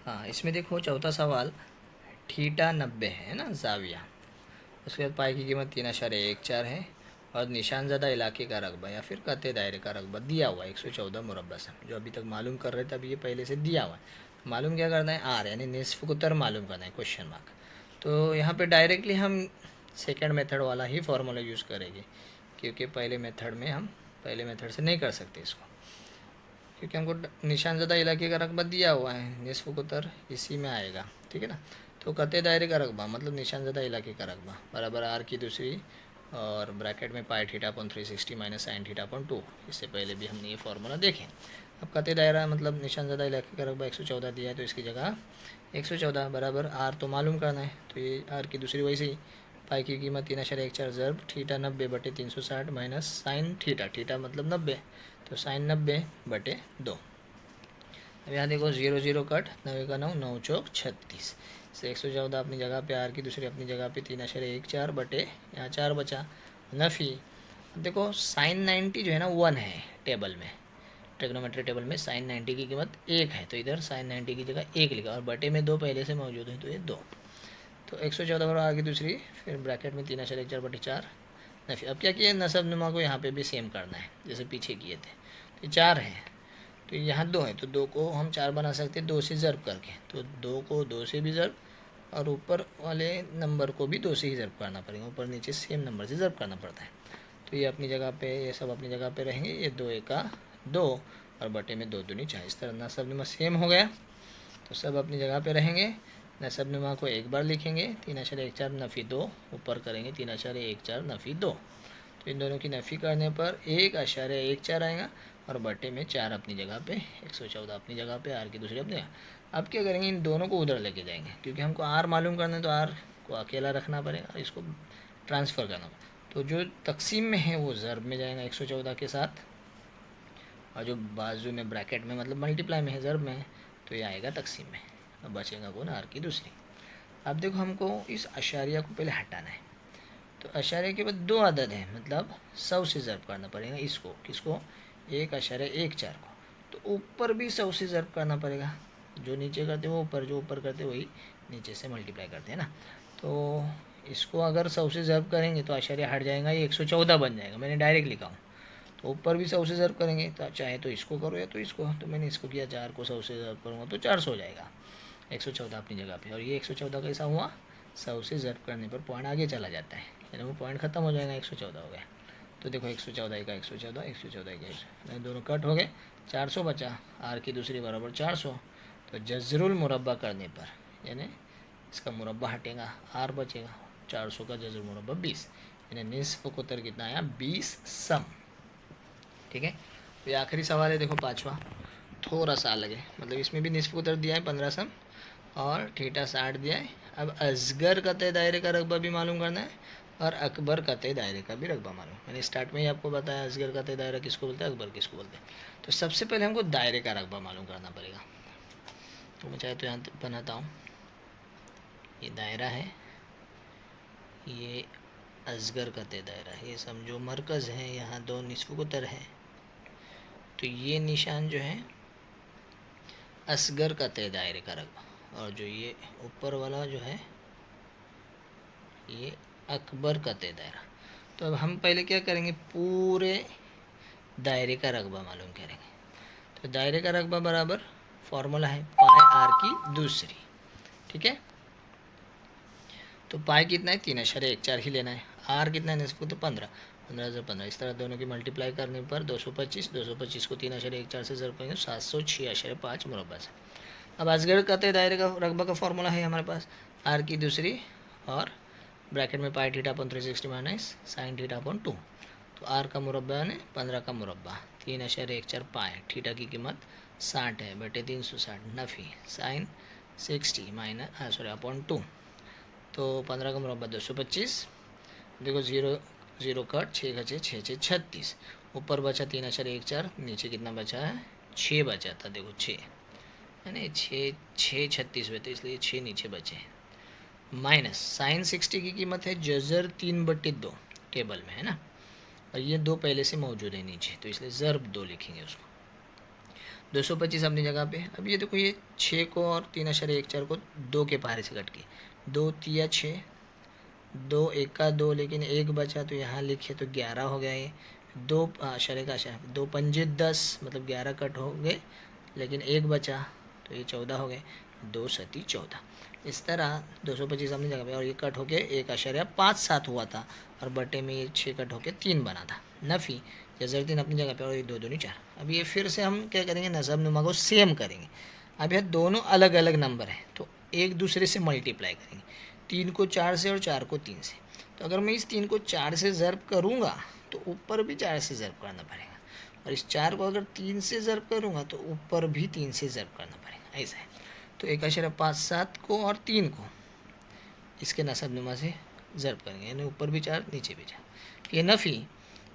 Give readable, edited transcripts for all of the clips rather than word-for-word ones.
हाँ, इसमें देखो चौथा सवाल, थीटा 90 है ना जाविया। उसके बाद पाई की कीमत 3.14 है और निशानज़दा इलाके का रकबा या फिर कते दायरे का रकबा दिया हुआ है 114 मुरब्बा से। जो अभी तक मालूम कर रहे थे, अभी ये पहले से दिया हुआ है। मालूम क्या करना है, आर यानी निस्फ कुतर मालूम करना है, क्वेश्चन मार्क। तो यहाँ पे डायरेक्टली हम सेकेंड मेथड वाला ही फार्मूला यूज़ करेंगे, क्योंकि पहले मेथड से नहीं कर सकते इसको, क्योंकि हमको निशानज़दा इलाके का रकबा दिया हुआ है, निस्फ कुतर इसी में आएगा। ठीक है ना। तो कते दायरे का रकबा मतलब निशानज़दा इलाके का रकबा बराबर आर की दूसरी और ब्रैकेट में pi theta upon 360 minus sine theta upon 2। इससे पहले भी हमने ये फार्मूला देखे। अब कते दायरा मतलब निशानज़दा इलाके का रकबा 114 दिया है, तो इसकी जगह 114 बराबर आर तो मालूम करना है, तो ये आर की दूसरी वैसे ही पाई की कीमत 3.14 ज़र्ब थीटा 90 बटे 360 माइनस साइन थीटा मतलब 90, तो साइन 90 बटे 2। अब यहाँ देखो 0 0 कट, 9 का 9, 9 चौक 36 से 114 अपनी जगह पे, आर की दूसरी अपनी जगह पे 3.14 बटे यहाँ 4 बचा नफ़ी। अब देखो साइन 90 जो है ना 1 है टेबल में, ट्रिग्नोमेट्री टेबल में साइन 90 की कीमत 1 है, तो इधर साइन 90 की जगह 1 लिखा और बटे में 2 पहले से मौजूद है, तो ये 2। तो 114 बराबर आर की दूसरी फिर ब्रैकेट में 3.14 बटे 4 नफ़ी। अब क्या किया, नसब नुमा को यहाँ पे भी सेम करना है जैसे पीछे किए थे। तो 4 है, तो यहाँ 2 है, तो 2 को हम 4 बना सकते हैं 2 से ज़र्ब करके, तो 2 को 2 से भी ज़र्ब और ऊपर वाले नंबर को भी 2 से ही ज़र्ब करना पड़ेगा, ऊपर नीचे सेम नंबर से ज़र्ब करना पड़ता है। तो ये अपनी जगह पे, ये सब अपनी जगह पे रहेंगे, ये 2 एका 2 और बटे में 2 दूनी 4। इस तरह नसब नुमा सेम हो गया, तो सब अपनी जगह पे रहेंगे। नसब नुमा को एक बार लिखेंगे 3.14 नफ़ी 2, ऊपर करेंगे 3.14 नफ़ी 2, तो इन दोनों की नफ़ी करने पर 1.14 आएगा और बटे में 4 अपनी जगह पे, 114 अपनी जगह पे, आर की दूसरी अपनी जगह। अब क्या करेंगे, इन दोनों को उधर लेके जाएंगे, क्योंकि हमको आर मालूम करना है, तो आर को अकेला रखना पड़ेगा, इसको ट्रांसफ़र करना पड़ेगा। तो जो तकसीम में है वो ज़र्ब में जाएगा 114 के साथ, और जो बाजू में ब्रैकेट में मतलब मल्टीप्लाई में है, ज़र्ब में है, तो ये आएगा तकसीम में। अब बचेगा कौन, आर की दूसरी। अब देखो हमको इस अशारिया को पहले हटाना है, तो अशारे के बाद 2 अदद है, मतलब 100 से ज़र्ब करना पड़ेगा इसको, किसको, 1.14 को। तो ऊपर भी 100 से ज़र्ब करना पड़ेगा, जो नीचे करते वो ऊपर, जो ऊपर करते वही नीचे से मल्टीप्लाई करते हैं ना। तो इसको अगर 100 से ज़र्ब करेंगे तो अशारिया हट जाएगा, ये 114 बन जाएगा, मैंने डायरेक्ट लिखा हूँ। तो ऊपर भी 100 से ज़र्ब करेंगे, तो चाहे तो इसको करो या तो इसको, तो मैंने इसको किया, 4 को 100 से ज़र्ब करूँगा तो 400 हो जाएगा, 114 अपनी जगह पे। और ये 114 कैसा हुआ, 100 से ज़र्ब करने पर पॉइंट आगे चला जाता है, यानी वो पॉइंट ख़त्म हो जाएगा, 114 हो गया। तो देखो 114 का 114, 114 का 114, दोनों कट हो गए, 400 बचा, आर की दूसरी बराबर 400। तो जज़रुल मुरब्बा करने पर, यानी इसका मुरब्बा हटेगा, आर बचेगा, 400 का जज़रुल मुरब्बा 20, यानी निस्फ कुतर कितना आया, 20 सम। ठीक है। तो ये आखिरी सवाल है, देखो 5वां, थोड़ा सा अलग है, मतलब इसमें भी निस्फ कुतर दिया है 15 सम और थीटा 60 दिया है। अब असगर कतई दायरे का रकबा भी मालूम करना है और अकबर कतई दायरे का भी रकबा मालूम। मैंने स्टार्ट में ही आपको बताया असगर कतई दायरा किसको बोलते हैं, अकबर किसको बोलते हैं। तो सबसे पहले हमको दायरे का रकबा मालूम करना पड़ेगा। तो मैं चाहे तो यहाँ बनाता हूँ, ये दायरा है, ये असगर कतई दायरा है, ये समझो मरकज़ है, यहाँ 2 निस्फ कुतर है, तो ये निशान जो है असगर कतई दायरे का रकबा, और जो ये ऊपर वाला जो है ये अकबर कतई दायरा। तो अब हम पहले क्या करेंगे, पूरे दायरे का रकबा मालूम करेंगे। तो दायरे का रकबा बराबर फॉर्मूला है पाई आर की दूसरी। ठीक है। तो पाई कितना है, 3.14 ही लेना है, आर कितना है इसको, तो 15, 15 से 15, इस तरह दोनों की मल्टीप्लाई करने पर 225, 225 को 3.14 से ज़रूर करेंगे 706.5 मुरब्बा से। अब असगर कतई दायरे का रकबा का फॉर्मूला है हमारे पास, आर की दूसरी और ब्रैकेट में pi theta upon 360 minus sine theta upon 2। तो आर का मुरब्बा यानी 15 का मुरब्बा, 3.14 पाए, थीटा की कीमत 60 है बटे 360 नफ़ी साइन 60 माइनस सॉरी अपॉन 2। तो 15 का मुरब्बा 225, देखो 0 0 कट, 6 का 6, 6 6 36, ऊपर बचा 3.14, नीचे कितना बचा है, 6 बचा था, देखो 6 यानी 6 6 36 हुए थे, इसलिए 6 नीचे बचे, माइनस साइन 60 की कीमत है जज़र 3/2 टेबल में है ना, और ये 2 पहले से मौजूद है नीचे, तो इसलिए ज़र्ब 2 लिखेंगे उसको। 225 अपनी जगह पे। अब ये देखो, ये 6 को और 3.14 को 2 के पहाड़े से कट के 2 तिया 6, 2 1 2, लेकिन 1 बचा तो यहाँ लिखे तो 11 हो गया। ये 2 आशरे का आशा 2 पंजे 10, मतलब 11 कट हो गए, लेकिन 1 बचा तो ये 14 हो गए। 2 सती 14। इस तरह 225 अपनी जगह पे, और ये कट होके 1.57 हुआ था, और बटे में ये 6 कट होके 3 बना था। नफ़ी जजर 3 अपनी जगह पे, और ये 2 दूनी 4। अब ये फिर से हम क्या करेंगे, नसब नुमा को सेम करेंगे। अब यह दोनों अलग अलग नंबर हैं तो एक दूसरे से मल्टीप्लाई करेंगे। 3 को 4 से और 4 को 3 से। तो अगर मैं इस 3 को 4 से ज़र्ब करूँगा तो ऊपर भी 4 से ज़र्ब करना पड़ेगा, और इस 4 को अगर 3 से ज़र्ब करूँगा तो ऊपर भी 3 से ज़र्ब करना पड़ेगा। ऐसा है। तो 1.57 को और 3 को इसके नसब नुमा से ज़र्ब करेंगे, यानी ऊपर भी 4 नीचे भी 4। ये नफ़ी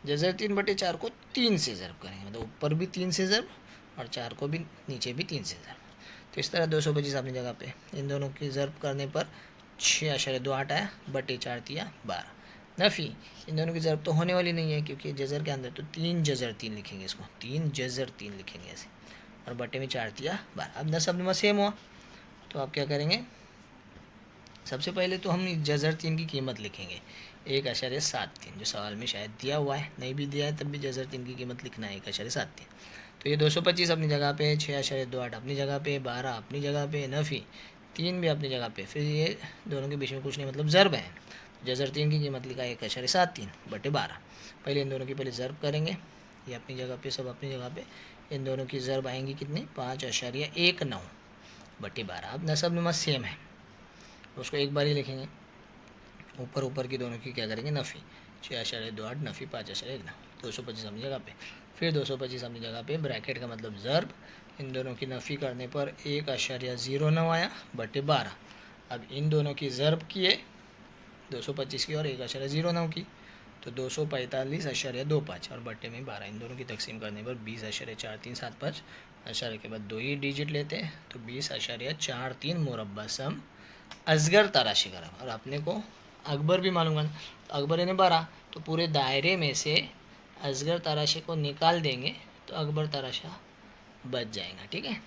जज़र 3 बटे 4 को 3 से ज़र्ब करेंगे, मतलब ऊपर भी 3 से ज़र्ब और 4 को भी नीचे भी 3 से ज़र्ब। तो इस तरह 225 अपनी जगह पे, इन दोनों की ज़र्ब करने पर 6.28 आया, बटे 4 तिया 12। नफ़ी इन दोनों की ज़र्ब तो होने वाली नहीं है, क्योंकि जज़र के अंदर तो 3 जज़र 3 लिखेंगे, इसको 3 जज़र 3 लिखेंगे ऐसे, और बटे में 4 तिया 12। अब नसब नुमा सेम हुआ, तो आप क्या करेंगे, सबसे पहले तो हम जज़र 3 की कीमत लिखेंगे 1.73, जो सवाल में शायद दिया हुआ है, नहीं भी दिया है तब भी जज़र 3 की कीमत लिखना है 1.73। तो ये 225 अपनी जगह पे, 6.28 अपनी जगह पे, 12 अपनी जगह पे, नफ़ी 3 भी अपनी जगह पे। फिर ये दोनों के बीच में कुछ नहीं, मतलब ज़र्ब है। जज़र 3 की कीमत लिखा 1.73 बटे 12। पहले इन दोनों की पहले ज़र्ब करेंगे, ये अपनी जगह पे, सब अपनी जगह पे। इन दोनों की ज़र्ब आएंगी कितनी, 5.19 बटे 12। अब नसब नुमा सेम है, उसको एक बार ही लिखेंगे। ऊपर ऊपर की दोनों की क्या करेंगे, नफ़ी 6.28 नफ़ी 5.19, 225 अपनी जगह पे। फिर 225 अपनी जगह पे, ब्रैकेट का मतलब ज़र्ब। इन दोनों की नफ़ी करने पर 1.09 आया बटे 12। अब इन दोनों की ज़र्ब किए 225 की और 1.09 की, तो 245.25 और बटे में 12। इन दोनों की तकसीम करने पर 20.4375 अशारे के बाद 2 ही डिजिट लेते हैं, तो 20.43 मुरब्बा सम असगर तराशी करा। और अपने को अकबर भी मालूम है, तो अकबर इन्हें 12, तो पूरे दायरे में से असगर तराशी को निकाल देंगे तो अकबर तराशा बच जाएगा। ठीक है,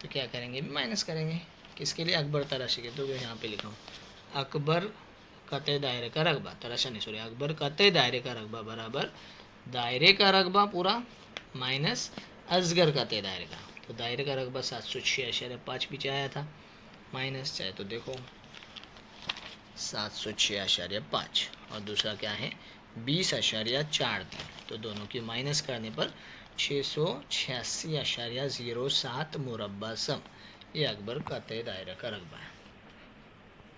तो क्या करेंगे, भी माइनस करेंगे। किसके लिए, अकबर तराशी के। तो यहाँ पे लिखा हूँ, अकबर कते दायरे का रकबा, तराशा नहीं सॉरी, अकबर कते दायरे का रकबा बराबर दायरे का रकबा पूरा माइनस असगर कते दायरे का। तो दायरे का रकबा 706.5 पीछे आया था, माइनस चाहे तो देखो 706.5, और दूसरा क्या है 20.43। तो दोनों की माइनस करने पर 686.07 मुरब्बा सम, ये अकबर कते दायरे का रकबा है।